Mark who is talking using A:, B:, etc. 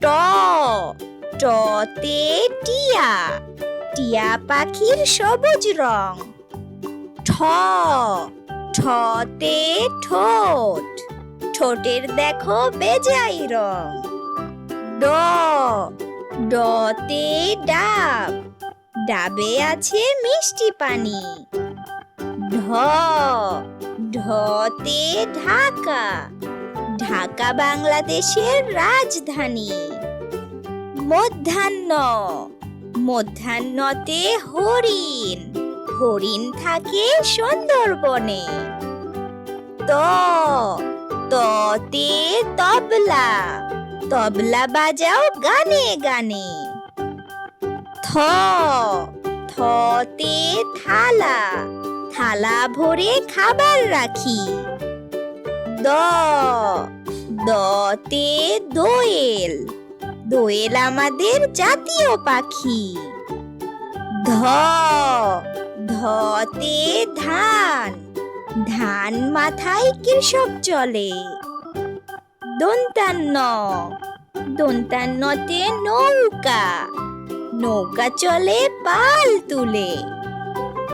A: ট টতে টিয়া টিয়া পাখির সবুজ রং। ঠ ঠতে ঠোঁট ঠোঁটের দেখো বেজাই রং। ড ডতে ডাব ডাবে আছে মিষ্টি পানি। ঢ ঢতে ঢাকা ঢাকা বাংলাদেশের রাজধানী। মধ্যাহ্ন মধ্যাহ্নতে হরিণ হরিণ থাকে সুন্দরবনে। ত ততে তবলা তবলা বাজাও গানে গানে। থ থতে থালা থালা ভরে খাবার রাখি। দ দতে দোয়েল দোয়েল আমাদের জাতীয় পাখি। ধ ধতে ধান ধান মাথায় কৃষক চলে। দন্তান্ন দন্তান্নতে নৌকা নৌকা চলে পাল তুলে।